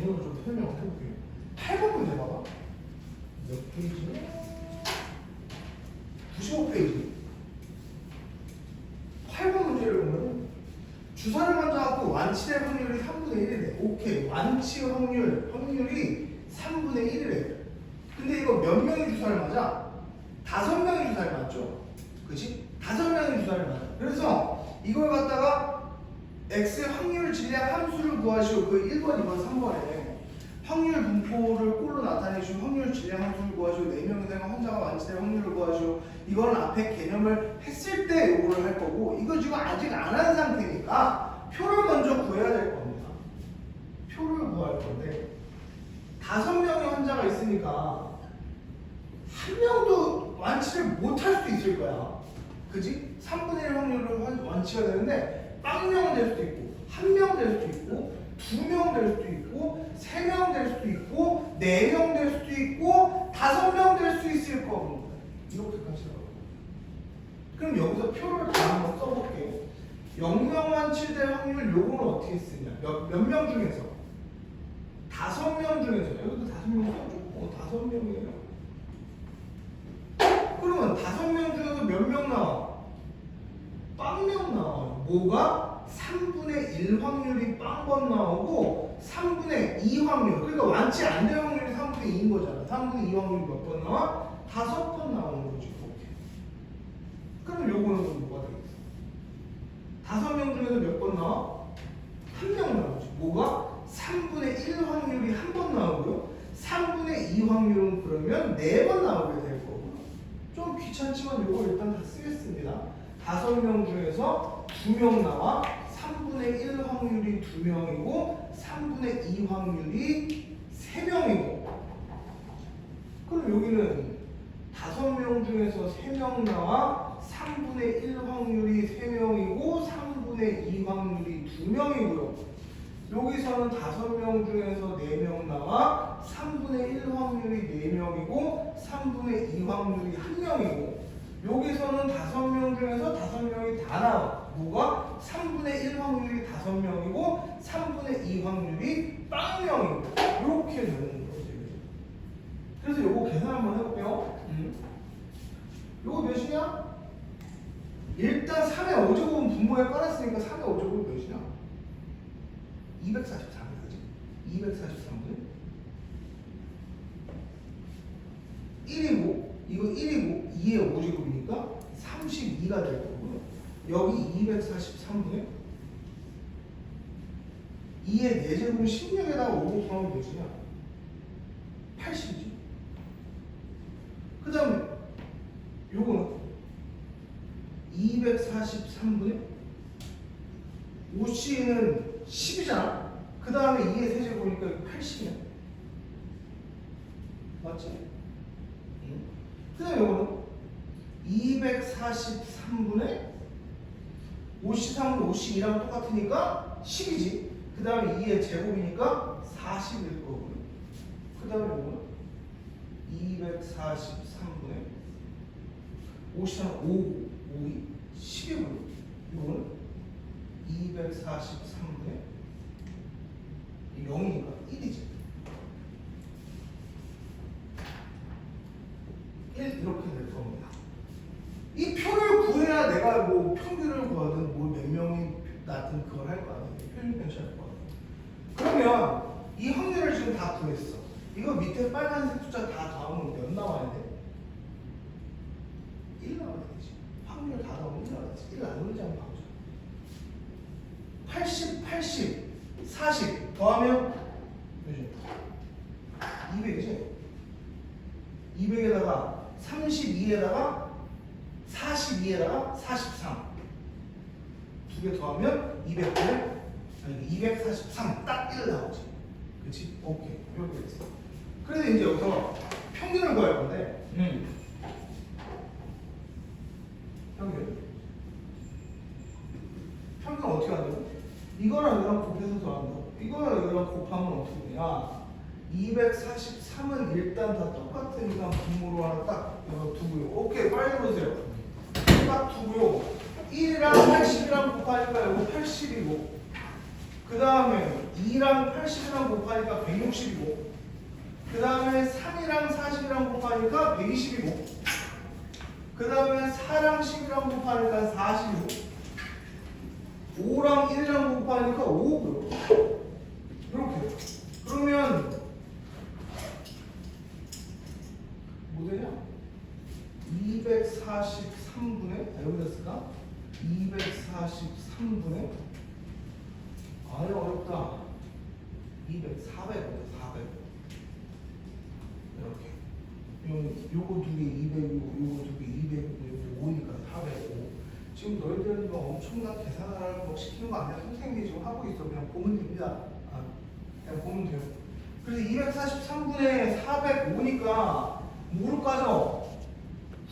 개념을 좀 설명을 해볼게요. 8번 문제 봐봐. 몇 페이지? 95페이지. 8번 문제를 보면 주사를 먼저 갖고 완치될 확률이 3분의 1이래. 오케이. 완치 확률이 3분의 1이래. 근데 이거 몇 명이 주사를 맞아? 5명이 주사를 맞죠? 그치? 5명이 주사를 맞아. 그래서 이걸 갖다가 X의 확률 질량 함수를 구하시오. 그 1번, 2번, 3번에 확률 분포를 꼴로 나타내시오. 확률 질량 함수를 구하시오. 4명이 되면 혼자가 완치될 확률을 구하시오. 이거는 앞에 개념을 했을 때 요거를 할 거고, 이거 지금 아직 안 한 상태니까 표를 먼저 구해야 될 겁니다. 표를 구할 건데 5명의 환자가 있으니까 한 명도 완치를 못 할 수도 있을 거야. 그지? 3분의 1 확률로 완치가 되는데 빵명 될 수도 있고, 1명 될 수도 있고, 2명 될 수도 있고, 3명 될 수도 있고, 4명 될 수도 있고, 5명 될 수 있을 거고. 이렇게까지 하라고. 그럼 여기서 표를 다 한번 써볼게요. 0명 완치될 확률 요거는 어떻게 쓰냐? 몇 명 중에서? 5명 중에서. 여기도 5명 써줘. 5명이에요. 그러면 5명 중에서 몇 명 나와? 빵명 나와요. 뭐가? 3분의 1 확률이 빵번 나오고 3분의 2 확률. 그러니까 완치 안 될 확률이 3분의 2인 거잖아. 3분의 2 확률이 몇 번 나와? 5번 나오는 거지. 이렇게. 그럼 요거는 또 뭐가 되겠어? 5명 중에서 몇 번 나와? 1명 나오지. 뭐가? 3분의 1 확률이 한 번 나오고요. 3분의 2 확률은 그러면 4번 나오게 될 거고. 좀 귀찮지만 요거 일단 다 쓰겠습니다. 5명 중에서 2명 나와 3분의 1 확률이 2명이고 3분의 2 확률이 3명이고, 그럼 여기는 5명 중에서 3명 나와 3분의 1 확률이 3명이고 3분의 2 확률이 2명이고요. 여기서는 5명 중에서 4명 나와 3분의 1 확률이 4명이고 3분의 2 확률이 1명이고, 여기서는 5명 중에서 5명이 다 나와. 뭐가? 3분의 1 확률이 5명이고 3분의 2 확률이 빵명이고. 이렇게 되는 거지. 그래서 요거 계산 한번 해볼게요. 요거 몇이냐? 일단 3의 5제곱은 분모에 깔았으니까 3의 5제곱은 몇이냐? 243이지. 243분 1이고, 이거 1이고 2의 5제곱이니까 32가 될 거고요. 여기 243분에 2의 4제곱은 16에다가 5 곱하면 몇이냐? 80이지. 그 다음에 요거는 243분에 5C는 10이잖아. 그 다음에 2의 세제곱이니까 80이야. 맞지? 그 다음에 이거는 243분의 53은 52랑 똑같으니까 10이지. 그 다음에 2의 제곱이니까 40일 거고요. 그 다음에 이거는 243분의 53은 5이 10이고요. 이거는 243분의 0이니까 1이지. 1 이렇게 될 겁니다. 이 표를 구해야 내가 뭐 평균을 구하든 뭐 몇 명이 나든 그걸 할 거 아니에요. 표준 편차할 거 아니에요. 그러면 이 확률을 지금 다 구했어. 이거 밑에 빨간색 숫자 다 더하면 몇 나와야 돼? 1 나와야 되지. 확률 다 더하면 1 나와야 되지. 1 나누는지 한번 봐보자. 80, 80, 40 더하면 몇이야? 200이지? 200에다가 32에다가 42에다가 43 두 개 더하면 200에 243 딱 1 나오지. 그치? 오케이. 이렇게 됐어. 그래서 이제 여기서 평균을 구할 건데 평균 어떻게 한다고? 이거랑 이거랑 곱해서 더한다고. 이거랑 이거랑 곱하면 어떻게 되냐? 243은 일단 다 똑같으니까 분모로 하나 딱 이거 두고요. 오케이, 빨리 보세요. 딱 두고요. 1이랑 80이랑 곱하니까 이거 80이고, 그 다음에 2랑 80이랑 곱하니까 160이고 그 다음에 3이랑 40이랑 곱하니까 120이고 그 다음에 4랑 10이랑 곱하니까 40이고 5랑 1이랑 곱하니까 5고요. 이렇게. 그러면 뭐 되냐? 243분의 여기다 쓸까? 243분의 아유 어렵다. 400 이렇게. 요거 두 개 200이고 요거 두 개 200이고 5니까 405. 지금 너희들은 뭐 엄청난 계산을 뭐 시키는 거 아니야? 선생님이 지금 하고 있어. 그냥 보면 됩니다. 그냥 보면 돼요. 그래서 243분의 405니까 뭐로 까져?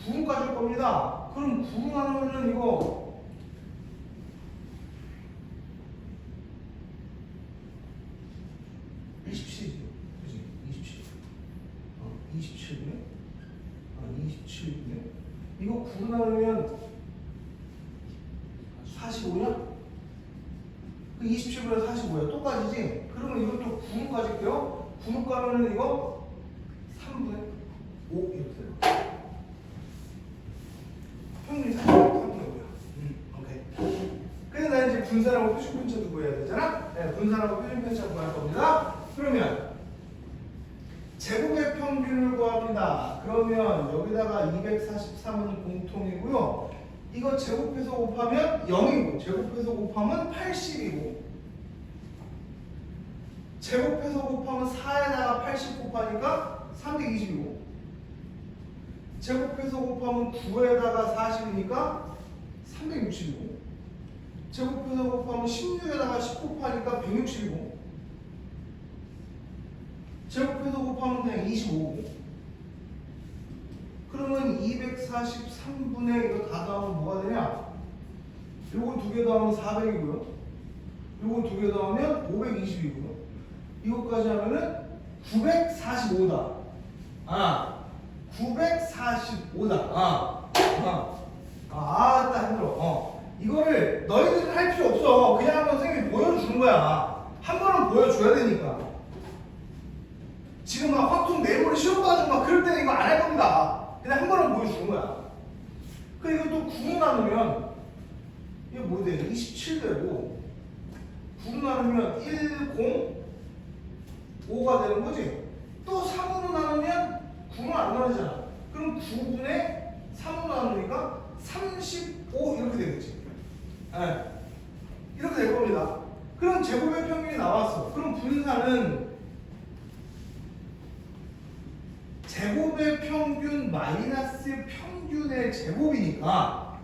9로 까질 겁니다. 그럼 9로 나누면은 이거 27이죠. 그지? 27. 27분의 27분의 이거 9로 나누면 45냐? 그 27분의 45야. 또 까지지? 그러면 이것도 9로 까질게요. 9로 까면은 이거 3분의 5 이렇게 돼요. 평균이 3분의 5야. 오케이. 그래서 나 이제 분산하고 표준편차도 구해야 되잖아? 네, 분산하고 표준편차 구할 겁니다. 그러면 제곱의 평균을 구합니다. 그러면 여기다가 243은 공통이고요. 이거 제곱해서 곱하면 0이고 제곱해서 곱하면 80이고 제곱해서 곱하면 4에다가 80 곱하니까 320이고 제곱해서 곱하면 9에다가 40이니까 360이고 제곱해서 곱하면 16에다가 10 곱하니까 160이고 제곱해서 곱하면 그냥 25고 그러면 243분의 이거 다 더하면 뭐가 되냐? 요거 두 개 더하면 400이고요. 요거 두 개 더하면 520이고요. 이거까지 하면은 945다. 945다. 딱 힘들어. 이거를 너희들은 할 필요 없어. 그냥 한번 선생님이 보여주는 거야. 한 번은 보여줘야 되니까. 지금 막 확통 네모를 씌워가지고 막 그럴 때는 이거 안 할 겁니다. 그냥 한 번은 보여주는 거야. 그리고 이거 또 9로 나누면 이거 뭐 돼? 27 되고 9로 나누면 105가 되는 거지. 또 3으로 나누면 9는 안 나누잖아. 그럼 9분의 3으로 나누니까 35 이렇게 되겠지. 네. 이렇게 될 겁니다. 그럼 제곱의 평균이 나왔어. 그럼 분산은 제곱의 평균 마이너스 평균의 제곱이니까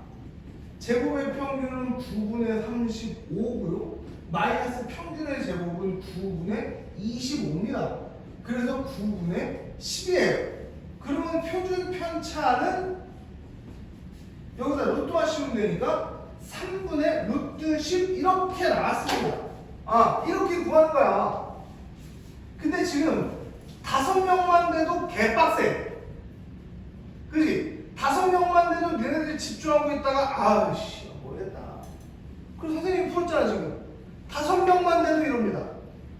제곱의 평균은 9분의 35고요. 마이너스 평균의 제곱은 9분의 25입니다. 그래서 9분의 10이에요. 그러면 표준 편차는 여기다 루트만 씌우면 되니까 3분의 루트 10 이렇게 나왔습니다. 이렇게 구하는 거야. 근데 지금 5명만 돼도 개빡세. 그지? 5명만 돼도 얘네들이 집중하고 있다가 아이씨 모르겠다. 그래서 선생님이 풀었잖아 지금. 5명만 돼도 이럽니다.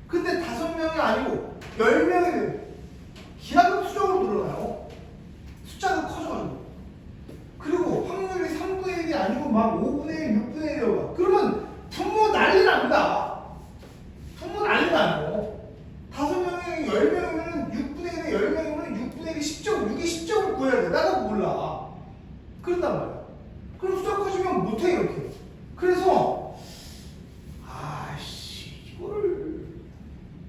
근데 5명이 아니고 10명이 돼요. 기하급수적으로 늘어나요. 숫자가 커져가지고. 그리고 확률이 3분의 1이 아니고 막 5분의 1, 6분의 1이라고. 그러면 분모 난리 납니다. 분모 난리 나요. 5명이 10명이면 6분의 1에 10명이면 6분의 1이 10점, 6이 10점을 구해야 돼. 나도 몰라. 그런단 말이야. 그럼 숫자 커지면 못해 이렇게. 그래서 이거를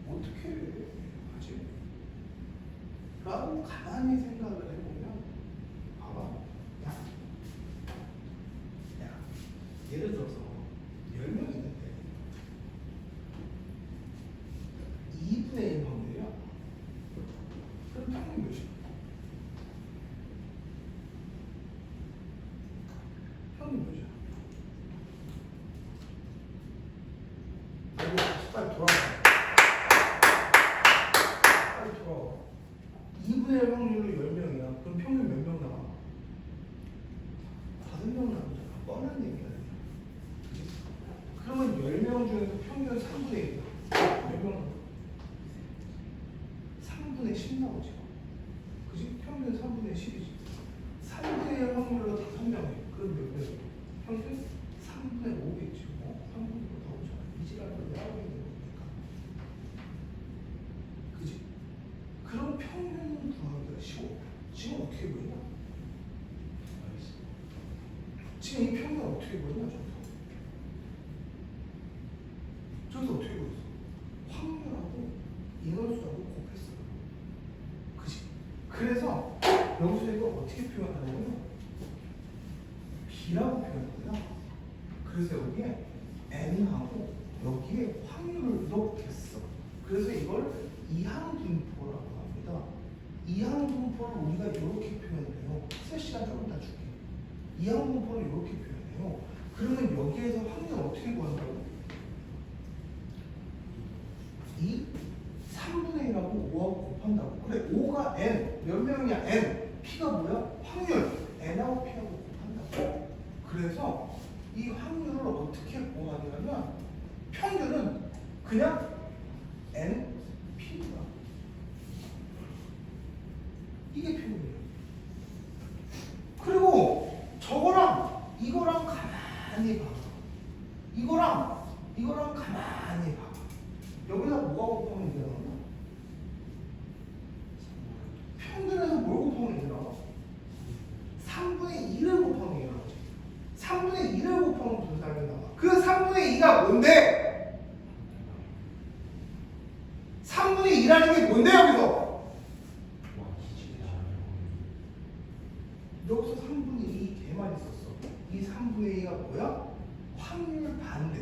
어떻게 하지? 라고 가만히 생각을 해보면 봐봐. 야, 예를 들어서 10명이 있는데 2분의 1 확률이야. 그럼 평균 몇이야? 평균 몇이야? 빨리 돌아와. 빨리 돌아와. 2분의 1 확률로 10명이야. 그럼 평균 몇 명 나와? 5명 나오잖아. 뻔한 얘기야. 그러면 10명 중에서 평균 3분의 3분의 10 나오지. 그지? 평균 3분의 10이지. 3분의 1 확률로 5명이. 그럼 몇 배? 평균 3분의 5겠지. 3분의 5 더 오잖아. 이 지랄을 왜 하고 있는 겁니까? 그지? 그럼 평균 구하기가 쉬워. 지금 어떻게 보이냐? 지금 이 평균 어떻게 보이냐? 저기서 어떻게 보였어? 확률하고 인원수하고 곱했어. 그지? 그래서 여기서 이거 어떻게 표현하냐면 B라고 표현해요. 그래서 여기에 N하고 여기에 확률을 넣겠어. 그래서 이걸 이항분포라고 합니다. 이항분포를 우리가 이렇게 표현해요. 학습 시간 조금 더 줄게. 이항분포를 이렇게 표현해요. 그러면 여기에서 확률 어떻게 구한다고? 이 3분의 1하고 5하고 곱한다고. 그래 5가 n 몇 명이야? n p가 뭐야? 확률 n하고 p하고 곱한다고. 그래서 이 확률을 어떻게 구하냐면 평균은 그냥 n p가 이게 평균이에요. 그리고 저거랑 이거랑 가만히 봐. 이거랑 가만히 봐. 여기다 뭐가 곱하면 이게 나오나? 평균에서 뭘 곱하면 이게 나와? 3분의 1을 곱하면 이게 나오지. 3분의 1을 곱하면 분산이 나와. 그 3분의 2가 뭔데? 3분의 2라는 게 뭔데 여기서? 여기서 3분의 2 개만 있었어. 이 3분의 2가 뭐야? 확률 반대.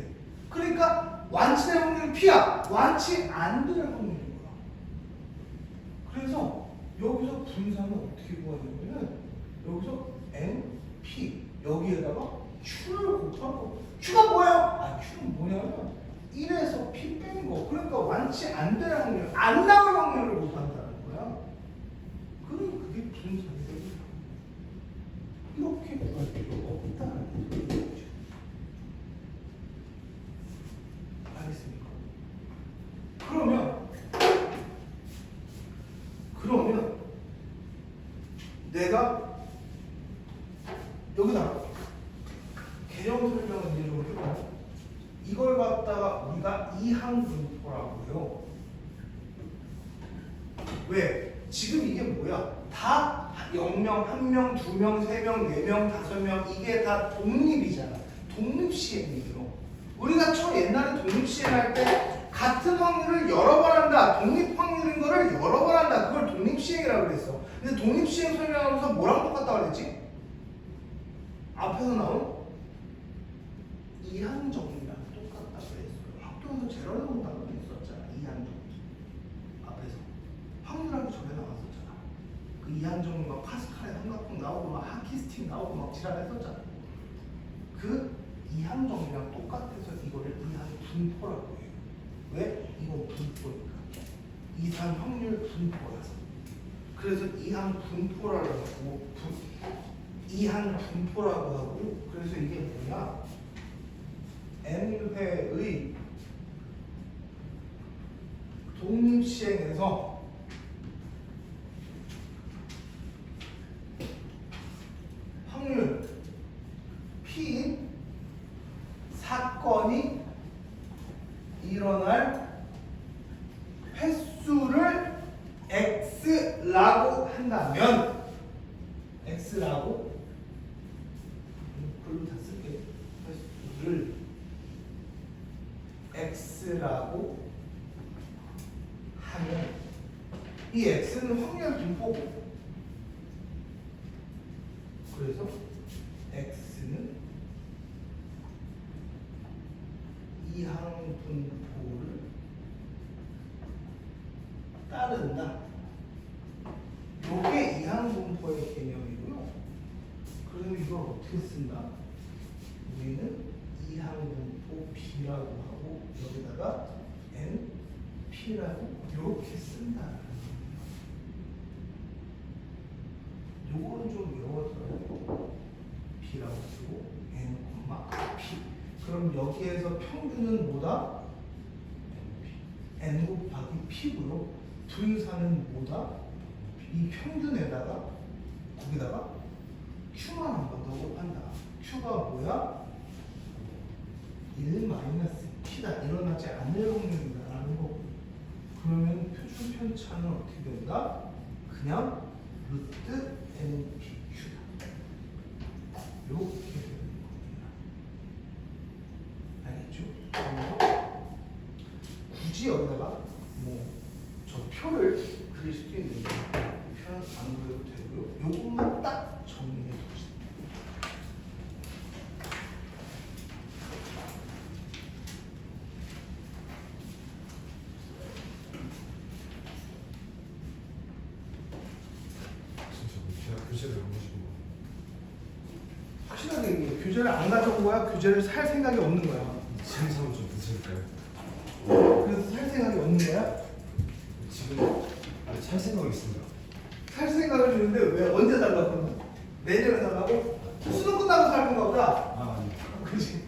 그러니까 완치될 확률이 P야. 완치 안 될 확률인 거야. 그래서 여기서 분산은 어떻게 구하냐면 여기서 N, P 여기에다가 Q를 곱하고 Q가 뭐예요? Q는 뭐냐면 1에서 P 뺀 거. 그러니까 완치 안 될 확률, 안 나올 확률을 곱한다는 거야. 그럼 그게 분산이 되는 거야. 이렇게 구할 필요가 없다는 거죠. 알겠습니까? 그러면 내가 여기다 개념 설명을 이제 좀 해봐요. 이걸 갖다가 우리가 이항분포라고 해요. 왜? 지금 이게 뭐야? 다 0명, 1명, 2명, 3명, 4명, 5명 이게 다 독립이잖아. 독립시행이에요. 우리가 옛날에 독립시행할 때 같은 확률을 여러 번 한다. 독립 확률인 거를 여러 번 한다. 그걸 독립시행이라고 그랬어. 근데 독립시행 설명하면서 뭐랑 똑같다고 그랬지? 앞에서 나온 이항정리랑 똑같다고 그랬어요. 학교에서 제로라고 단어를 썼잖아. 이항정리. 앞에서. 확률하기 전에 나왔었잖아. 그 이항정리 막 파스칼의 삼각형 나오고 막 하키스틱 나오고 막 지랄했었잖아. 그 이항정리랑 똑같아서 이거를 이항분포라고 해요. 왜? 이건 분포니까. 이산 확률 분포라서. 그래서 이항분포라고 하고 이항분포라고 하고 그래서 이게 뭐냐? n회의 독립시행에서 확률 P인 사건이 일어날 횟수를 X라고 한다면 X라고 글로 다 쓸게. 횟수를 X라고 하면 이 X는 확률 분포고 그래서 X는 이항분포를 따른다. 이게 이항분포의 개념이고요. 그럼 이걸 어떻게 쓴다? 우리는 이항분포 B라고 하고 여기다가 N, P라고 이렇게 쓴다. 요거는 좀 외워둬요. B라고 쓰고 N, P. 그럼 여기에서 평균은 뭐다? N 곱하기 P고요. 분산은 뭐다? 이 평균에다가 거기다가 Q만 한 번 더 곱한다. Q가 뭐야? 1 마이너스 P다. 일어나지 않을 확률이다라는 거고. 그러면 표준 편차는 어떻게 된다? 그냥 루트 NPQ다. 이렇게 되는 겁니다. 알겠죠? 굳이 여기다가 뭐 저 표를 그릴 수도 있는데 표는 안 그려도 되고요. 요것만 딱 정리해 둡시다. 제가 교재를 안 보시고 확실하게 얘기해. 교재를 안 가져온 거야? 교재를 살 생각이 없는 거야? 지금 사면 좀 늦을까요? 그래서 살 생각이 없는 거야? 지금 찰 생각이 있습니다. 살 생각을 주는데 왜 언제 달라고 그러는 거야? 내년에 달라고? 수능 끝나고 살 건가 보다. 아, 아니. 그렇지.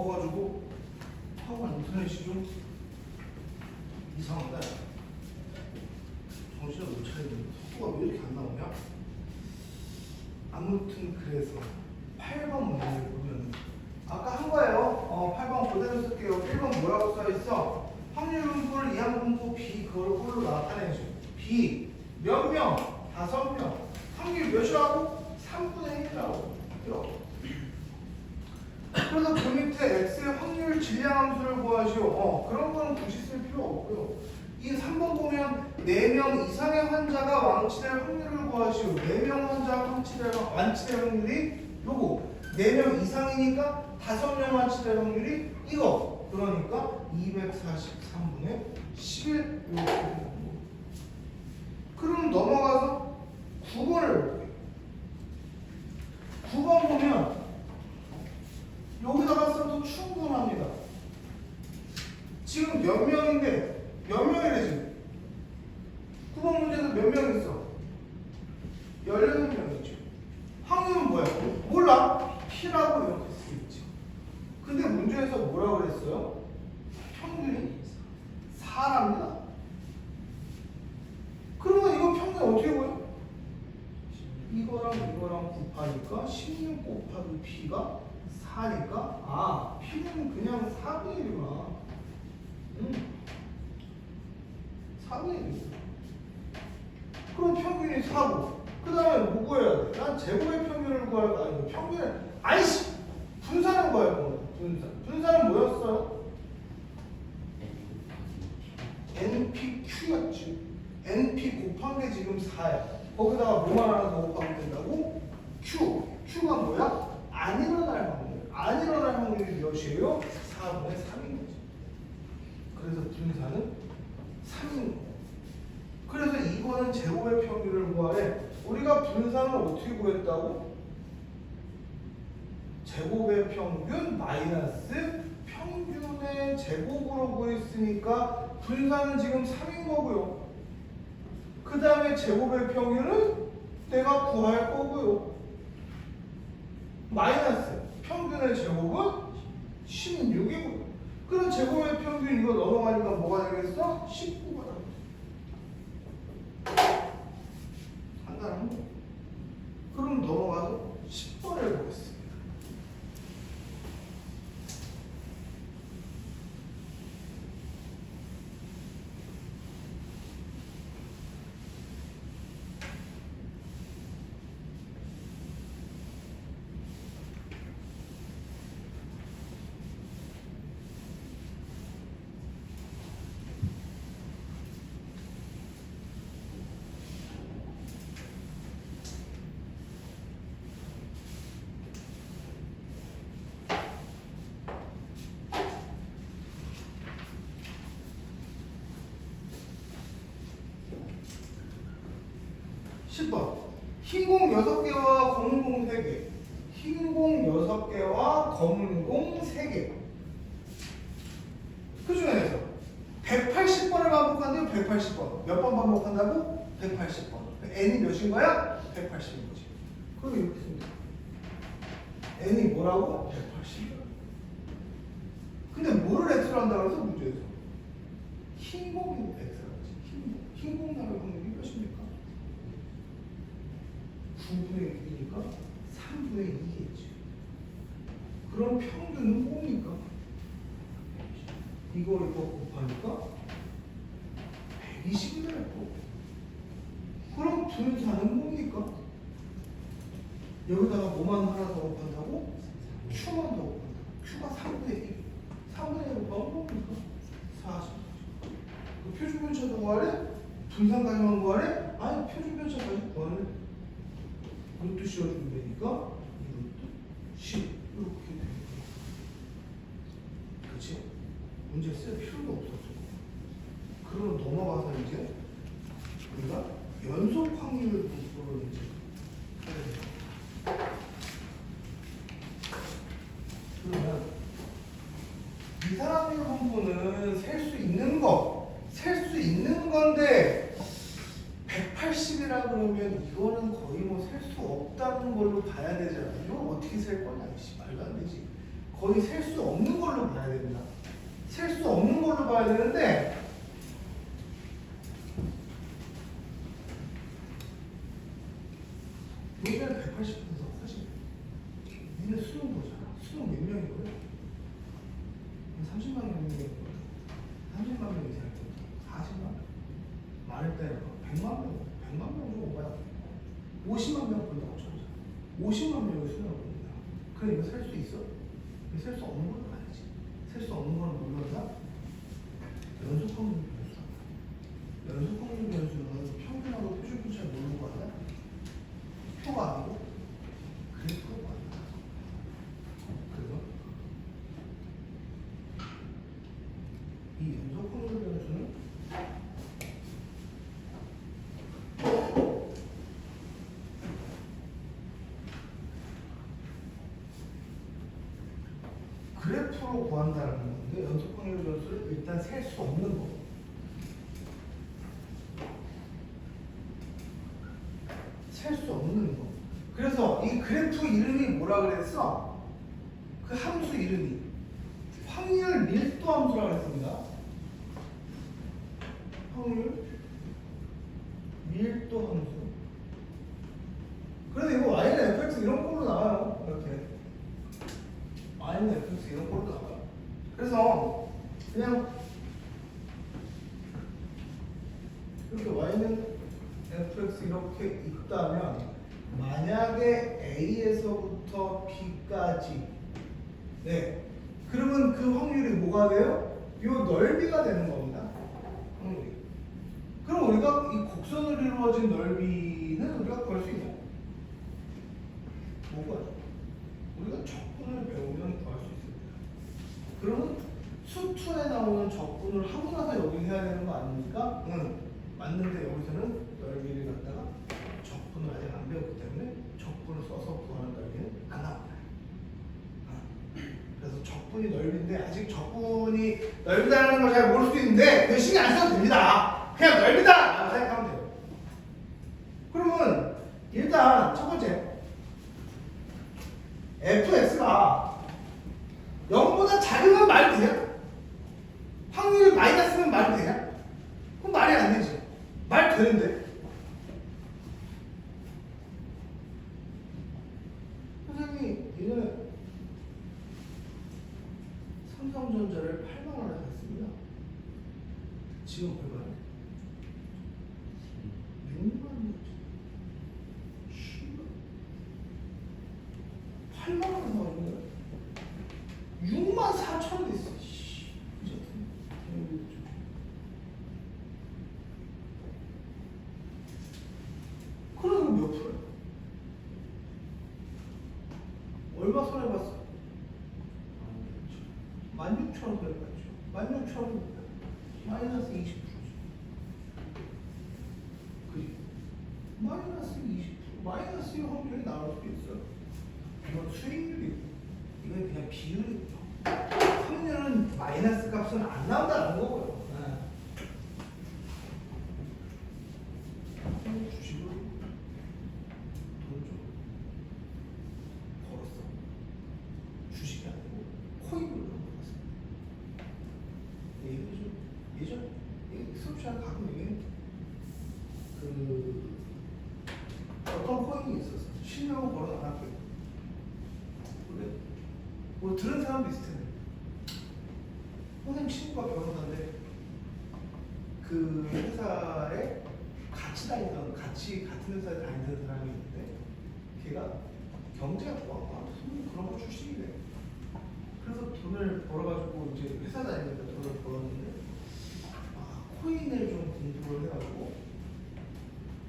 더워가지고 학원 인터넷이 좀 이상하다. 정신을 못 차리겠네. 속도가 왜 이렇게 안 나오냐? 아무튼 그래서 8번 문제를 보면 아까 한 거예요. 8번 그대로 쓸게요. 1번 뭐라고 써있어? 확률 분포를 이항 분포 B 그걸 홀로 나타내죠. B 몇 명? 5명. 확률 몇이라고? 3분의 1이라고. 그래서 그 밑에 X의 확률 질량함수를 구하시오. 그런 거는 굳이 쓸 필요 없고요. 이 3번 보면 4명 이상의 환자가 완치될 확률을 구하시오. 4명 환자 완치될 확률이 요거 4명 이상이니까 5명 완치될 확률이 이거. 그러니까 243분의 11 이렇게 되는 거. 그럼 넘어가서 9번을 볼게요. 9번 보면 여기다가 써도 충분합니다. 지금 몇 명인데 몇 명이래 지금? 9번 문제에서 몇 명 있어? 16명이죠. 확률은 뭐야? 몰라. P라고 이렇게 쓰겠지. 근데 문제에서 뭐라고 그랬어요? 평균이 4랍니다. 그러면 이거 평균 어떻게 보여? 이거랑 곱하니까 16 곱하기 P가 4니까 P는 그냥 4분의 1이구나. 4분의 1. 그럼 평균이 4고 그 다음에 뭐 구해야 돼? 난 제곱의 평균을 구할 거 아니고 평균을 아이씨! 분산을 구할 거야. 분산은 뭐였어요? NPQ였지. NP 곱한 게 지금 4야. 거기다가 뭐만 하나 더 곱하면 된다고? Q가 뭐야? 안 일어날 확률. 안 일어날 확률이 몇이에요? 4분의 3인 거지. 그래서 분산은 3인 거. 그래서 이거는 제곱의 평균을 구하래. 우리가 분산을 어떻게 구했다고? 제곱의 평균 마이너스 평균의 제곱으로 구했으니까 분산은 지금 3인 거고요. 그 다음에 제곱의 평균은 내가 구할 거고요. 마이너스 평균의 제곱은 16이고요. 그럼 제곱의 평균 이거 넘어가니까 뭐가 되겠어? 19가 나옵니다. 간단한 거. 그럼 넘어가서 10번을 보겠습니다. 흰 공 6개와 검은 공 3개. 흰 공 6개와 검은 공 3개. 그 중에서 180번을 반복한다면 180번. 몇 번 반복한다고? 180번. n이 몇인 거야? 180인 거지. 그럼 이렇게 씁니다. n이 뭐라고? 180. 근데 뭐를 x로 한다고 해서 문제에서? 흰 공이 x라고 하지. 흰 공 나올 확률이 몇입니까? 9분의 1이니까 3분의 2겠지. 그럼 평균은 뭡니까? 이거 곱하니까 120이 될 거고. 그럼 분산은 뭡니까? 여기다가 뭐만 하나 더 곱한다고? Q만 더 곱한다. Q가 3분의 1. 3분의 1 곱하면 뭡니까? 40. 그 표준편차도 구하래? 분산까지만 구하래? 아니 표준편차까지 구하래. 이것도 씌워주면 되니까 이것도 10 이렇게 되는 거야. 그렇지? 문제 쓸 필요도 없었죠. 그럼 넘어가서 이제 우리가 연속 확률 분포를 이제 해야 돼요. 그러면 이상확률 분포는 셀 수 있는 거, 셀 수 있는 건데 180이라 그러면 이거는 거의 뭐 셀 수 없다는 걸로 봐야 되잖아. 이거 어떻게 셀 거냐? 이씨 말도 안 되지. 거의 셀 수 없는 걸로 봐야 됩니다. 셀 수 없는 걸로 봐야 되는데 여기는 180에서 40. 니네 수능 보잖아. 수능 몇 명이거든? 30만 명이거든. 30만 명 이상 할 때, 40만 명. 많을 때 100만 명, 100만 명 정도 오바야. 50만 명 본다고 쳐보자. 50만 명이 수능을 봅니다. 그럼 이거 셀 수 있어? 이거 셀 수 없는 걸로 봐야지. 셀 수 없는 거는 뭘로다? 연속 확률 변수. 연속 확률 변수는 평균하고 표준표 차이 뭘로 구한다? 표가 아니고 그래프로 구한다. 그래서 이 연속 확률 변수는 그래프로 구한다는 건데 연속 확률 변수를 일단 셀 수 없는 거. 셀 수 없는 거. 그래서 이 그래프 이름이 뭐라 그랬어? 그 함수 이름이 확률 밀도 함수라고 그랬습니다. 확률 밀도 함수. 그래서 이거 y는 fx 이런 꼴로 나와요. 이렇게 y는 fx 이런 꼴로 나와요. 그래서 그냥 이렇게 y는 fx 이렇게 있다면 만약에 a에서부터 b까지 네 그러면 그 확률이 뭐가 돼요? 요 넓이가 되는 겁니다. 확률이. 그럼 우리가 이 곡선으로 이루어진 넓이는 우리가 구할 수 있냐? 못 구하죠. 우리가 적분을 배우면 구할 수 있습니다. 그러면 수투에 나오는 적분을 하고 나서 여기 해야 되는 거 아닙니까? 응. 맞는데 여기서는 넓이를 갖다가 적분을 아직 안 배웠기 때문에 적분을 써서 구하는 넓이는 안 나옵니다. 그래서 적분이 넓인데 아직 적분이 넓다는 걸 잘 모를 수도 있는데 그 신경 안 써도 됩니다. 그냥 넓이다! 라고 생각하면 돼요. 그러면 일단 첫 번째 fx가 0보다 작으면 말이 되냐? 확률이 마이너스면 말이 되냐? 그럼 말이 안 되지. 말 되는데. 선생님이 예전에 삼성전자를 8만 원에 샀습니다. 지금 얼마예요? 6만 원이지. 8만 원에 사는 거야? 6만 4천 원 됐어. 그러면 몇 프로야? 얼마 손해봤어? 16,000원 손해봤죠. 16,000원 마이너스 20%죠. 그지? 마이너스 20%. 마이너스의 확률이 나올 수도 있어요. 이건 수익률이고 이건 그냥 비율이고요. 확률은 마이너스 값은 안 나온다는 거고요. 주식을 돈 좀 벌었어. 주식이 아니고 코인으로 좀 벌었어. 예전 수업 시간 가끔 얘기해. 그 어떤 코인이 있었어. 실명은 벌어 안 할게. 그래. 뭐 들은 사람도 있을 텐데. 선생님 친구가 변호사인데 그 회사에 같이 같은 회사에 다니던 사람이 있는데 걔가 경제학과 그런 거 출신이래. 그래서 돈을 벌어가지고 이제 회사 다니니까 돈을 벌었는데 코인을 좀 공부를 해가지고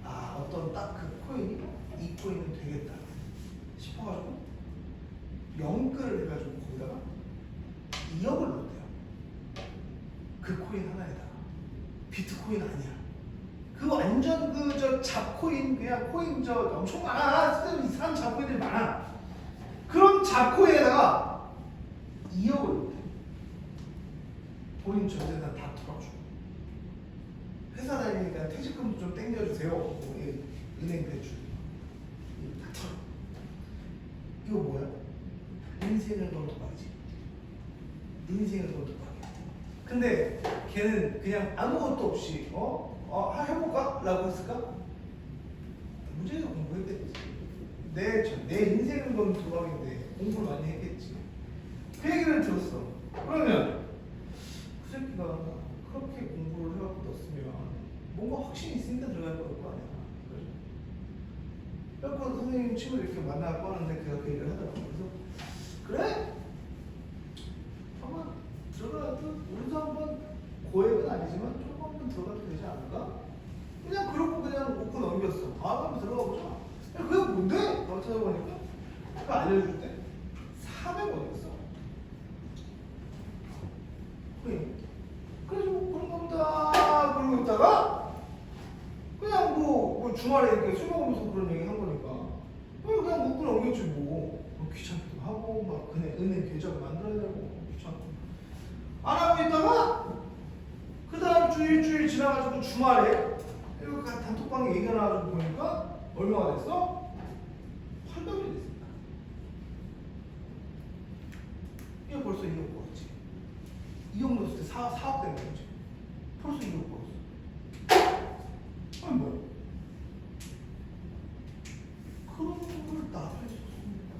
어떤 딱 그 코인이 이 코인은 되겠다 싶어가지고 연끌을 해가지고 거기다가 2억을 넣었대요. 그 코인 하나에다가. 비트코인 아니야. 그 완전 그 저 잡코인 그냥 코인 저 엄청 많아. 쓸데없는 이상한 잡코인들이 많아. 그런 잡코인에다가 2억을 넣대. 본인 전재산 다 털어주고. 회사 다니니까 퇴직금도 좀 땡겨주세요. 은행 대출 다 털어. 이거 뭐야? 인생을 걸고 말이지. 인생을 선택하게. 근데 걔는 그냥 아무것도 없이 해볼까? 라고 했을까? 무지하게 공부했겠지. 내 인생을 건 도박인데 공부를 많이 했겠지. 그 얘기를 들었어. 그러면 그 새끼가 그렇게 공부를 해갖고 넣었으면 뭔가 확신이 있으니까 들어갈 거 아니야. 그래서 선생님 친구를 이렇게 만나고 하는데 걔가 그 얘기를 하더라고. 그래서 그래? 한번 들어가도 우리도 한번 고액은 아니지만 조금 한번 들어가도 되지 않을까? 그냥 그렇고 그냥 웃고 넘겼어. 아 한번 들어가 보자. 야, 그게 뭔데? 너 찾아보니까 그거 알려줄 때 400원이었어. 그래서 뭐 그런가 보다 그러고 있다가 그냥 뭐 주말에 이렇게 술 먹으면서 그런 얘기 한 거니까 그냥 웃고 넘겼지 뭐. 귀찮기도 하고 막 그냥 은행 계좌를 만들어야 되고 귀찮고 안 하고 있다가 그 다음 주 일주일 지나가지고 주말에 이거 단톡방에 얘기가 나와가지고 보니까 얼마가 됐어? 800원이 됐습니다. 이게 벌써 2억 벌었지. 2억 넣었을 때 4억 된 거지. 벌써 2억 벌었어. 아니 뭐야? 그런 걸 나도 했었습니다.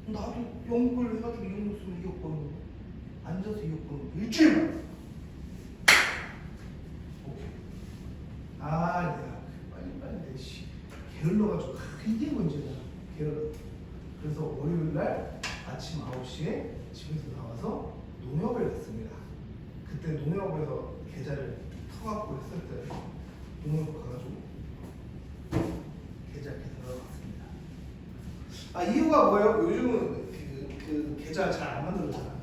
나도 연구를 해가지고 2억 넣었으면 2억 버는 거. 앉아서 2억 버는 거. 일주일만. 오케이. 아, 내가 빨리 내시 게을러가지고 이게 문제다. 게을러. 그래서 월요일날 아침 9시에 집에서 나와서 농협을 갔습니다. 그때 농협에서 계좌를 터갖고 했을 때 농협 가가지고 계좌 이렇게 들어갔습니다. 아 이유가 뭐예요? 요즘은 그 계좌 잘 안 만들어주잖아.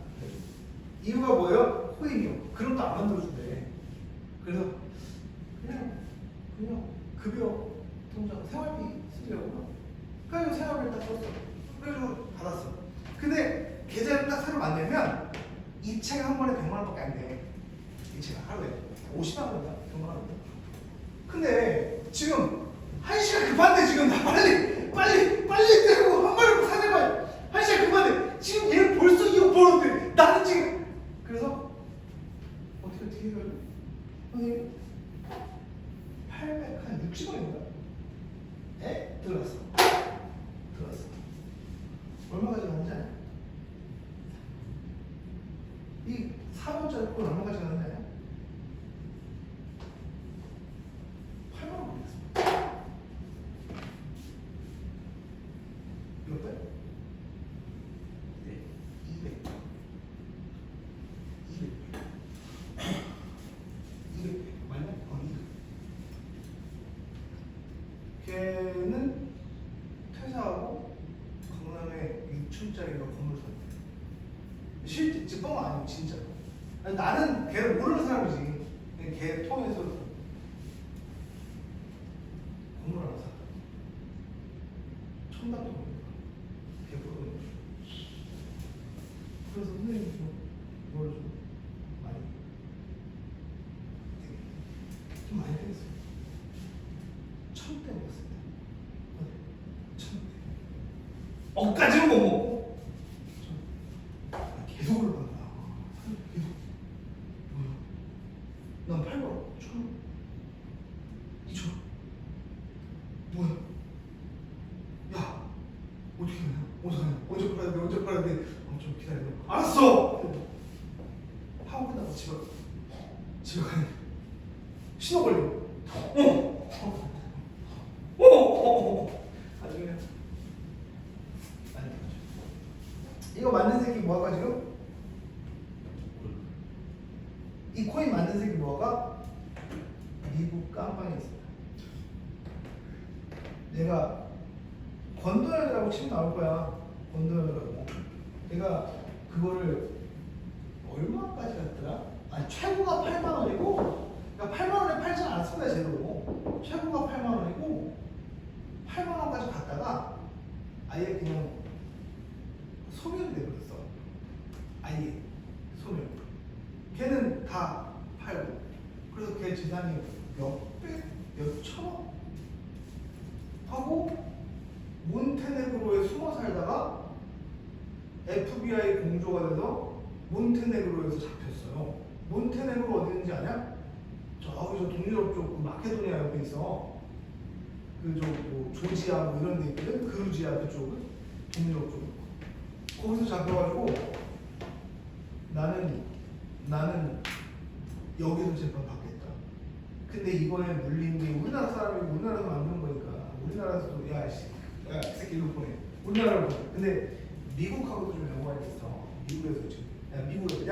이유가 뭐예요? 코인이요. 그럼 또 안 만들어준대. 그래서 그냥 급여 통장 생활비 쓰려고 그래서 생활비를 딱 썼어. 그래서 받았어. 근데 계좌를 딱 새로 만들면 이체가 한 번에 100만 원밖에 안 돼. 이체가 하루에 50만 원인가? 100만 원인가? 근데 지금 1시간 급한데 지금 나 빨리 때리고 한 번에 사내봐요. 1시간 급한데 지금 얘 벌써 2억 버는데 나는 지금 그래서 어떻게 해가지고 선생님 860원인가? 에? 들어갔어. 얼마 가져갔는지 아냐? 이 4년짜리 건 얼마 가져갔는지 아냐? 8만 원 모르겠습니다. 몇 배? 네, 200. 200배. 맞나? 200. 걔는 퇴사하고 강남에 6층짜리가 건물 샀대. 실제 뻥 아니고 진짜. 아니, 나는 걔를 모르는 사람이지. 그냥 걔 통해서 건물 하나 샀다. 청담동이니까. 걔 모르는 거지. 그래서 선생님이 좀 이걸 좀 많이 좀 많이 되겠어요. 1000대 먹었을 때. 1000대. 억까지는 못 먹고 계속 올라간다. 계속 뭐야? 난 8만 원, 1,000원, 2,000원. 뭐야? 야 어떻게 하냐? 언제 팔아야 돼? 좀 기다려. 알았어. 하고 끝나고 집에 가는 신호 걸려. 나중에 이거 만든 새끼 뭐할까 지금? 이 코인 만든 새끼 뭐할까? 미국 깜빵에 있습니다. 내가 권도현이라고 치면 나올 거야. 권도현이라고. 내가 그거를 얼마까지 갔더라? 아니 최고가 8만 원이고, 그러니까 8만 원에 팔지 않았습니다 제대로. 최고가 8만 원이고 8만 원까지 갔다가 아예 그냥 소멸이 돼버렸어. 아예 소멸. 걔는 다 팔고. 그래서 걔 재산이 몇천억 하고 몬테네그로에 숨어 살다가 FBI 공조가 돼서 몬테네그로에서 잡혔어요. 몬테네그로 어디 있는지 아냐? 저기 저 동유럽 쪽 그 마케도니아 옆에 있어. 그저 뭐 조지아 뭐 이런 데 있거든. 그루지아 그쪽은 동유럽 쪽. 거기서 잡혀가지고 나는 여기서 재판 받겠다. 근데 이번에 물린 게 우리나라 사람이 우리나라에서 만든 거니까 우리나라에서도 야 이 새끼 이거 보내. 우리나라로 보내. 근데 미국하고도 좀 연관이 있어. 미국에서 지금 미국을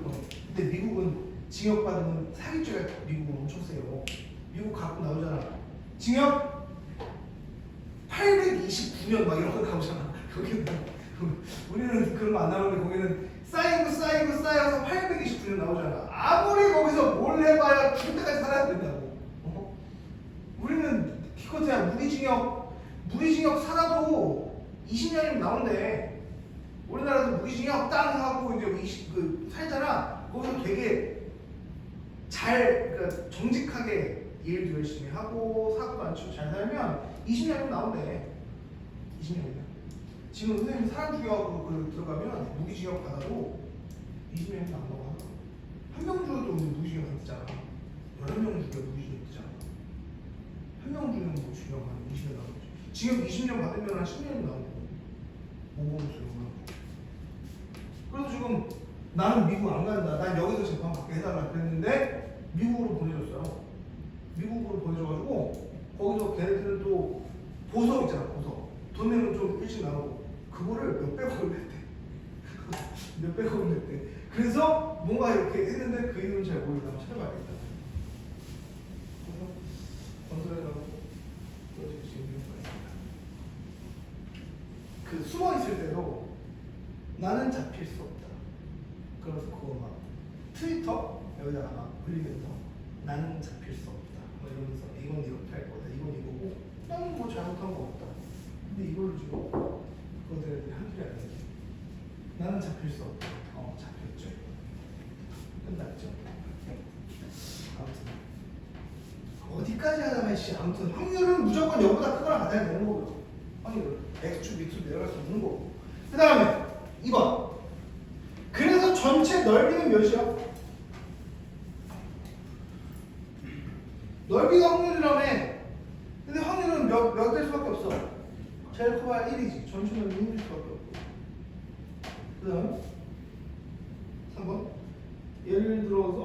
보내. 근데 미국은 징역 받으면 사기죄가 미국은 엄청 세요. 미국 갖고 나오잖아. 징역 829년 막 이런 거 나오잖아. 거기는 우리는 그런 거 안 나오는데 거기는 쌓여서 829년 나오잖아. 아무리 거기서 뭘 해봐야 죽을 때까지 살아야 된다고. 우리는 기껏해야 무기징역 살아도 20년이면 나온대. 우리나라에서 무기징역 땅 하고 이제 살잖아. 거기서 되게 그러니까 정직하게 일도 열심히 하고 사고도 안 치고 잘 살면 20년이면 나온대. 20년이면. 지금 선생님 사람 죽여갖고 들어가면 무기징역 받아도 20년이면 나온다고 하더라고. 한 명 죽여도 무기징역 안 뜨잖아. 여러 명 죽여 무기징역 뜨잖아. 한 명 죽이는 뭐 징역 한 20년 나오지. 징역 20년 받으면 한 10년이면 나오고. 모범수용 그래서 지금 나는 미국 안 간다. 난 여기서 재판 받게 해달라 그랬는데 미국으로 보내줬어요. 미국으로 보내줘가지고 거기서 걔네들은 또 보석 있잖아. 보석. 돈 내면 좀 일찍 나오고 그거를 몇백억을 냈대. 몇백억을 냈대. 그래서 뭔가 이렇게 했는데 그 이유는 잘 모르겠다. 한번 찾아봐야겠다. 그래서 건설해가지고 지금 그 숨어 있을 때도 나는 잡힐 수 없다. 그래서 그거 막 트위터 여기다가 막 올리면서 나는 잡힐 수 없다. 뭐 이러면서 이건 이렇게 할 거다. 이건 이거고 나는 뭐 잘못한 거 없다. 근데 이걸 지금 그거들 한 소리 안 해. 나는 잡힐 수 없다. 잡혔죠. 끝났죠. 아무튼 어디까지 하다가 아무튼 확률은 무조건 여보다 크거나 같아야 되는 거고요. 확률은 X축, B축 내려갈 수 없는 거고. 그 다음에 2번. 그래서 전체 넓이는 몇이야? 넓이가 확률이라며. 근데 확률은 몇 될 수밖에 없어. 제일 커봐야 1이지. 전체 넓이는 1일 수밖에 없고. 그 다음에 3번. 예를 들어서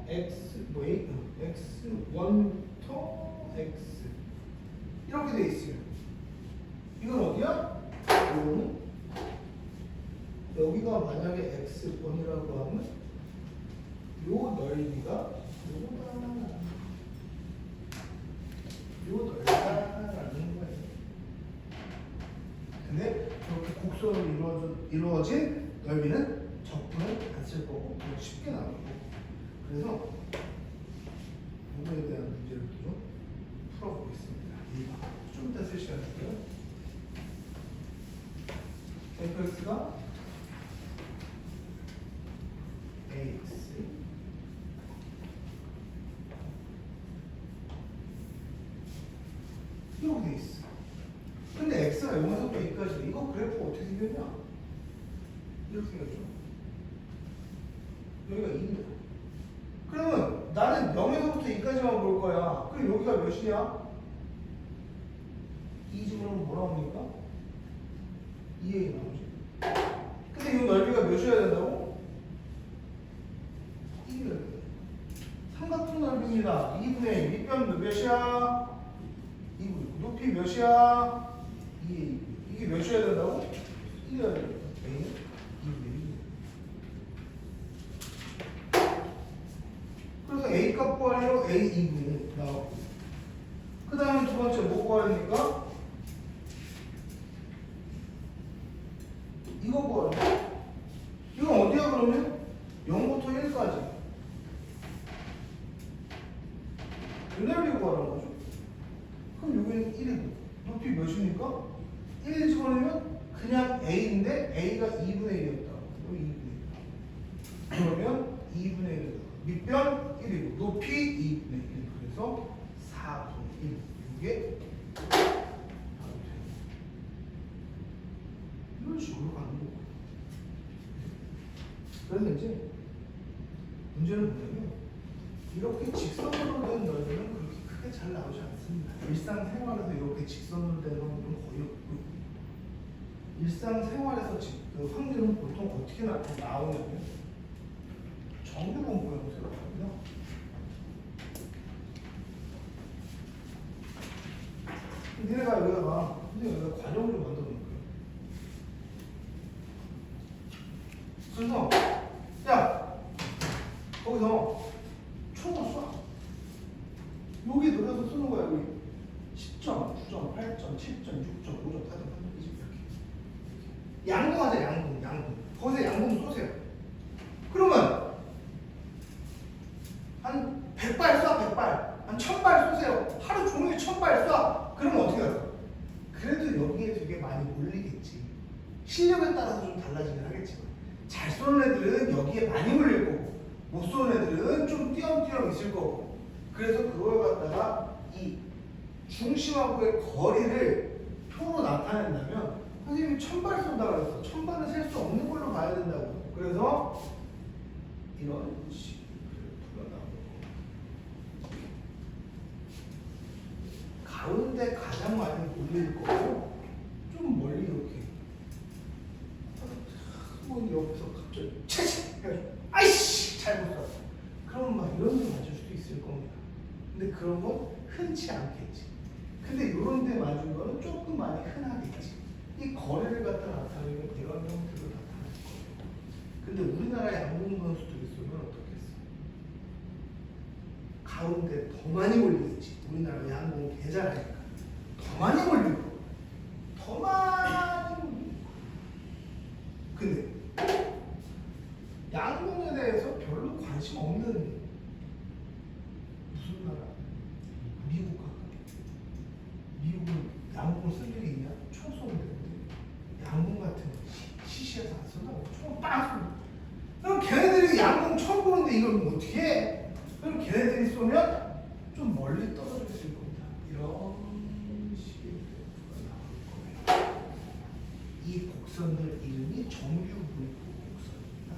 x1터 x 이렇게 돼 있어요. 이건 어디야? 이거는 여기가 만약에 x1이라고 하면 요 넓이가 요 넓이다라는 거예요. 근데 그렇게 곡선으로 이루어진 넓이는 적분을 안 쓸 거고 쉽게 나오고. 그래서 이거에 대한 문제를 좀 풀어보겠습니다. 좀 이따 쓸 시간 줄게요. fx가 ax 이렇게 돼 있어. 근데 x가 0에서부터 2까지 이거 그래프 어떻게 생겼냐? 이렇게 생겼죠. 여기가 2인데. 그러면 나는 0에서부터 2까지만 볼 거야. 그럼 여기가 몇이냐? 2 집어넣으면 뭐 나옵니까? 2a 나오지. 근데 이 넓이가 몇이어야 된다고? 1이어야 돼. 삼각형 넓이입니다. 2분의 1. 밑변 몇이야? 2분의 1. 높이 몇이야? 2a. 이게 몇이어야 된다고? 1이어야 돼. a는 2분의 1. 그래서 a 값 구하래요. a 2분의 1 나왔고. 그 다음에 두 번째 뭐 구하니까? 이거 구하래. 이건 어디야 그러면? 0부터 1까지. 이 넓이 구하라는 거죠. 그럼 여기는 1이고 높이 몇입니까? 1 집어넣으면 그냥 a인데 a가 2분의 1이었다. 여기 2분의 1. 그러면 2분의 1. 밑변 1이고 높이 2분의 1. 그래서 4분의 1. 이게 바로 돼요. 이런 식으로 가는 거고. 그래서 이제 문제는 뭐냐면 이렇게 직선으로 된 넓이는 그렇게 크게 잘 나오지 않습니다. 일상생활에서 이렇게 직선으로 된 확률은 거의 없고 일상생활에서 그 확률은 보통 어떻게 나오냐면 정규분 모양새로 나오고요. 니네가 여기다가 관용을 좀 만들어 놓을게요. 그래서 야 거기서 총을 쏴. 여기 노려서 쏘는 거야. 여기 10점, 9점, 8점, 7점, 6점, 5점, 4점, 3점, 20점 이렇게. 양궁하자 양궁. 거기서 양궁 쏘세요. 그러면 한 100발 쏴 100발. 한 1000발 쏘세요. 하루 종일 1000발 쏴. 그러면 어떻게 할까? 그래도 여기에 되게 많이 몰리겠지. 실력에 따라서 좀 달라지긴 하겠지만 잘 쏘는 애들은 여기에 많이 몰릴 거고 못 쏘는 애들은 좀 띄엄띄엄 있을 거고 그래서 그걸 갖다가 이 중심하고의 거리를 표로 나타낸다면 선생님이 1000발 쏜다 그랬어. 1000발은 셀 수 없는 걸로 봐야 된다고. 그래서 이런 식으로 가운데 가장 많이 몰릴 거고 좀 멀리 이렇게 뭐 여기서 갑자기 채채 해가지고 아이씨 잘못 쐈어. 그러면 막 이런 데 맞을 수도 있을 겁니다. 근데 그런 건 흔치 않겠지. 근데 이런 데 맞은 거는 조금 많이 흔하겠지. 이 거리를 갖다 나타내면 이런 형태로 나타날 거예요. 근데 우리나라 양궁 선수들이 쏘면 어떻겠어? 가운데 더 많이 몰리겠지. 우리나라 양궁 개 잘하니까 더 많이 몰리고 더 많이 몰리고. 근데 양궁에 대해서 별로 관심 없는 무슨 나라? 미국 가까? 미국은 양궁 쓸 일이 있냐? 총 쏘면 되는데 양궁 같은 거 시시해서 안 쏜다고 총 빵 쏘면 그럼 걔네들이 양궁 처음 보는데 이걸 뭐 어떻게 해? 그럼 걔네들이 쏘면 좀 멀리 떨어져 있을 겁니다. 이런 식의 그래프가 나올 거예요. 이 곡선들 이름이 정규분포 곡선입니다.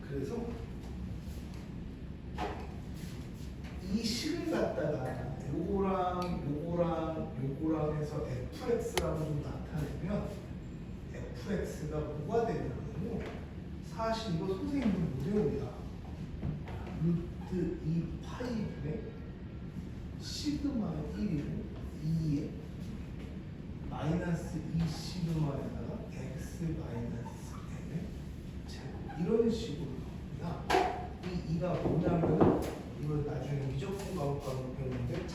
그래서 이 식을 갖다가 요거랑 해서 fx라고 좀 나타내면 fx가 뭐가 되냐면요. 사실 이거 선생님들 모델이야. 루트 2 파이분의 시그마 1이고 2에 마이너스 2 시그마에다가 x 마이너스 n의 제곱 이런 식으로 나옵니다. 이 2가 뭐냐면 이걸 나중에 미적분 가옥과로 배우는데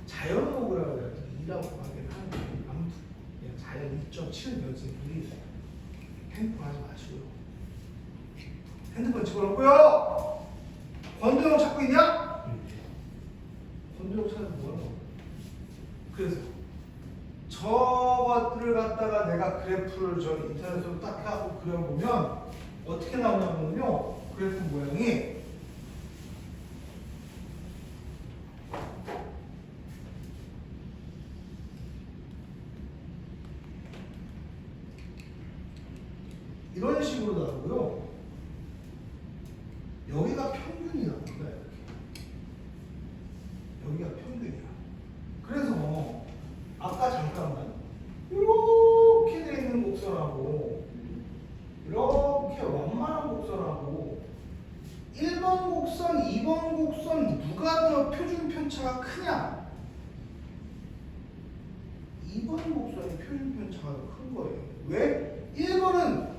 자연호그라고 해서 2라고 하긴 하는데 아무튼 그냥 자연 2.7 면적이 있어요. 핸드폰 하지 마시고요. 핸드폰 집어넣고요. 권도형 찾고 있냐? 권도형 찾으면 뭐하는 거야? 그래서 저것들을 갖다가 내가 그래프를 저 인터넷으로 딱 해갖고 그려보면 어떻게 나오냐면요. 그래프 모양이 이런 식으로 나오고요. 여기가 평균이 나옵니다. 이렇게. 여기가 평균이야. 그래서 아까 잠깐만 이렇게 되어 있는 곡선하고 이렇게 완만한 곡선하고 1번 곡선, 2번 곡선 누가 더 표준 편차가 크냐? 2번 곡선이 표준 편차가 더 큰 거예요. 왜? 1번은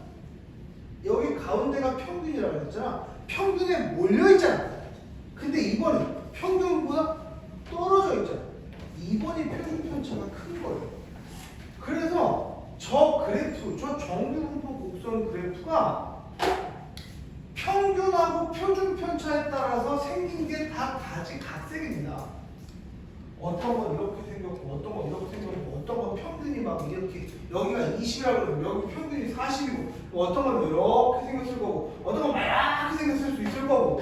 여기 가운데가 평균이라고 했잖아. 평균에 몰려있잖아. 근데 2번은 평균보다 떨어져 있잖아. 2번이 표준 편차가 큰 거예요. 그래서 저 그래프, 저 정규분포 곡선 그래프가 평균하고 표준 편차에 따라서 생긴 게 다 각색입니다. 어떤 건 이렇게 생겼고, 어떤 건 이렇게 생겼고, 어떤 건 평균이 막 이렇게 여기가 20이라고 그러면 여기 평균이 40이고, 어떤 건 이렇게 생겼을 거고, 어떤 건 이렇게 생겼을 수 있을 거고.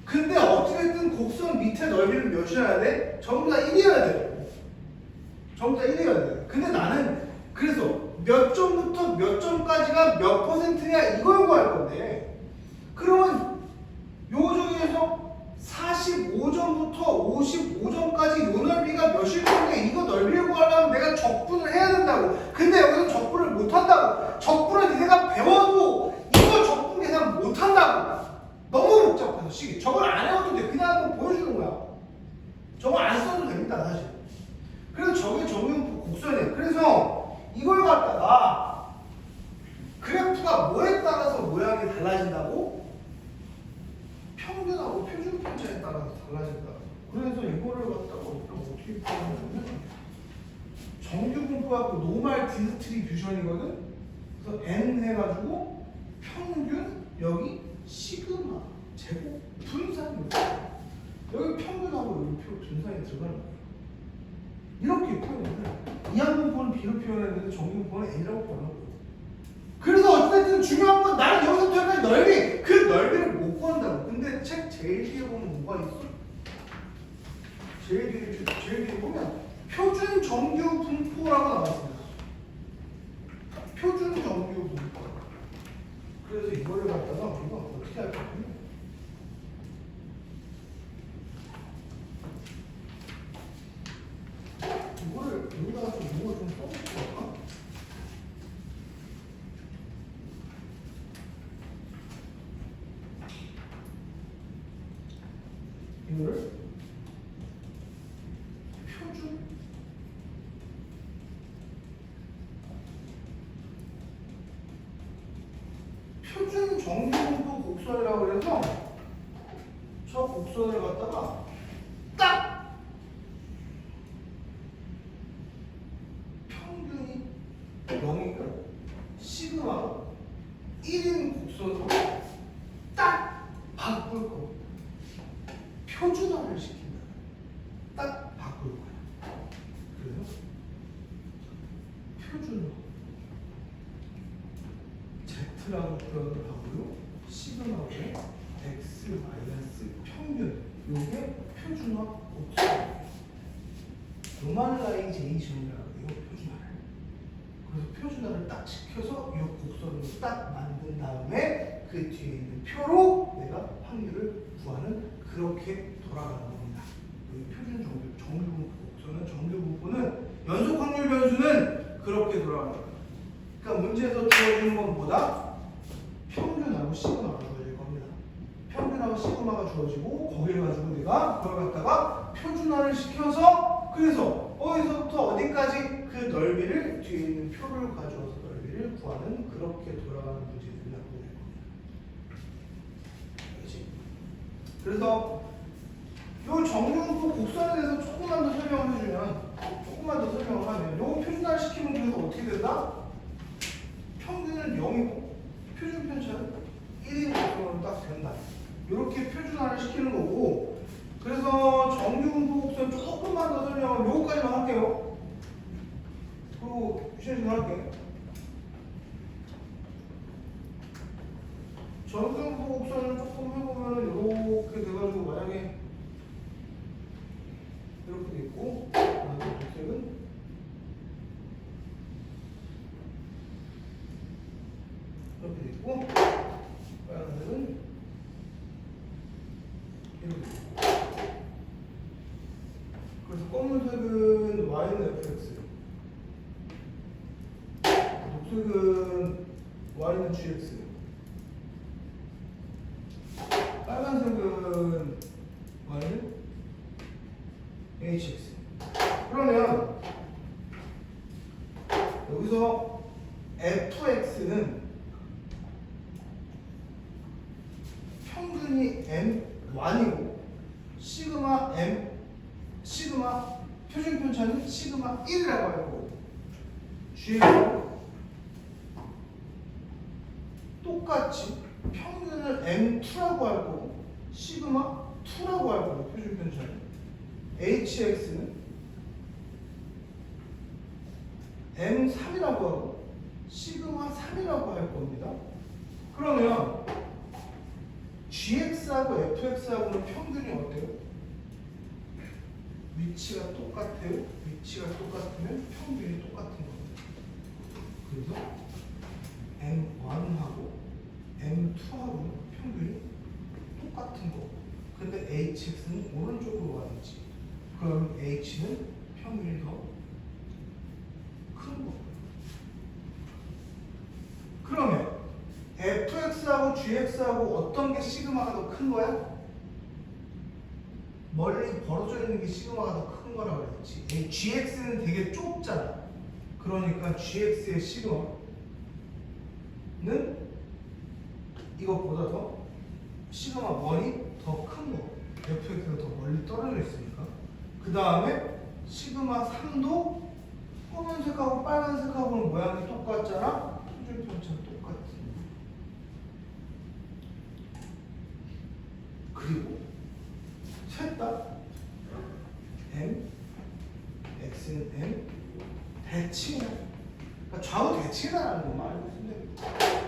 근데 어찌됐든 곡선 밑에 넓이를 몇이어야 돼? 전부 다 1이어야 돼. 전부 다 1이어야 돼. 근데 나는 그래서 몇 점부터 몇 점까지가 몇 퍼센트냐 이걸 구할 건데 그러면 요 중에서 45점부터 55점까지 요 넓이가 몇일 건데 이거 넓이를 구하려면 내가 적분을 해야 된다고. 근데 여기서 적분을 못 한다고. 적분은 니네가 배워도 이거 적분 계산 못 한다고. 너무 복잡해서 시기. 저걸 안 해도 돼. 그냥 한번 보여주는 거야. 저거 안 써도 됩니다 사실. 그래서 저게 정유분포 곡선이에요. 그래서 이걸 갖다가 그래프가 뭐에 따라서 모양이 달라진다고? 평균하고 표준 편차에 따라서 달라진다. 그래서 이거를 갖다가 어떻게 표현하냐면 정규분포하고 노멀 디스트리뷰션이거든. 그래서 n 해가지고 평균 여기 시그마 제곱 분산이 여기 평균하고 여기 분산이 들어가는 거예요. 이렇게 표현을 이항분포는 b로 표현했는데 정규분포는 n이라고 표현하는 거예요. 그래서 어쨌든 중요한 건 나는 여기서부터 여기까지 넓이 그 넓이를 못 구한다고. 근데 책 제일 뒤에 보면 뭐가 있어? 제일 뒤에 보면 표준 정규 분포라고 나와 있습니다. 표준 정규 분포. 그래서 이거를 갖다가 우리가 어떻게 할 거냐면 이거를 여기다가 좀 이걸 좀 써볼까? 이거를 표준 정규분포 곡선이라고 그래서 저 곡선을 갖다가 딱 평균이 0이고 시그마 1인 곡선으로 딱 바꿀 겁니다. 표준화를 시킨다. 딱 바꿀 거야. 그래서 표준화 Z라고 표현을 하고요. 시그마고 X 마이너스 평균 요게 표준화 곡선 노멀라이제이션이라고 해요. 표준화를. 그래서 표준화를 딱 시켜서 이 곡선으로 딱 만든 다음에 그 뒤에 있는 표로 내가 확률을 구하는 그렇게 돌아가는 겁니다. 표준 정규분포 곡선은 정규분포는 연속 확률 변수는 그렇게 돌아가는 거예요. 그러니까 문제에서 주어지는 건 뭐다? 평균하고 시그마가 주어질 겁니다. 평균하고 시그마가 주어지고 거기에 가지고 내가 그걸 갖다가 표준화를 시켜서 그래서 어디서부터 어디까지 그 넓이를 뒤에 있는 표를 가져와서 넓이를 구하는 그렇게 돌아가는 문제들이라고 될 겁니다. 그렇지? 그래서 이 정규분포 곡선에 대해서 조금만 더 설명을 해주면 조금만 더 설명을 하면 이거 표준화를 시키면 그래서 어떻게 된다? 평균은 0이고 표준 편차는 1인 곡선으로 딱 된다. 이렇게 표준화를 시키는 거고 그래서 정규분포 곡선 조금만 더 설명하면 요거까지만 할게요. 그리고 쉬는 시간 할게. 정규분포 곡선을 조금 해보면 이렇게 돼가지고 만약에 이렇게 돼 있고 녹색은 이렇게 돼 있고 빨간색은 이렇게 돼 있고 그래서 검은색은 y는 fx 녹색은 y는 gx 빨간색은 y는 hx. 그러면 여기서 fx는 평균이 m1이고 시그마 표준 편차는 시그마 1이라고 하고 gx는 똑같이 평균을 m2라고 할 거고 시그마 2라고 할 거고 표준 편차는 hx는 m3이라고 하고 시그마 3이라고 할 겁니다. 그러면 gx하고 fx하고는 평균이 어때요? 위치가 똑같아요. 위치가 똑같으면 평균이 똑같은 겁니다. 그래서 M1하고 M2하고는 평균이 똑같은 거. 근데 HX는 오른쪽으로 가겠지. 그럼 H는 평균이 더 큰 거. 그러면 fx하고 gx하고 어떤 게 시그마가 더 큰 거야? 멀리 벌어져 있는 게 시그마가 더 큰 거라고 그랬지. 이 gx는 되게 좁잖아. 그러니까 gx의 시그마는 이것보다 더 시그마 1이 더 큰 거. fx가 더 멀리 떨어져 있으니까. 그 다음에 시그마 3도 검은색하고 빨간색하고는 모양이 똑같잖아. 표준 편차 똑같은. 그리고 셋 다 M, X는 M, 대칭이야. 그러니까 좌우 대칭이라는 것만 알고 있으면 됩니다.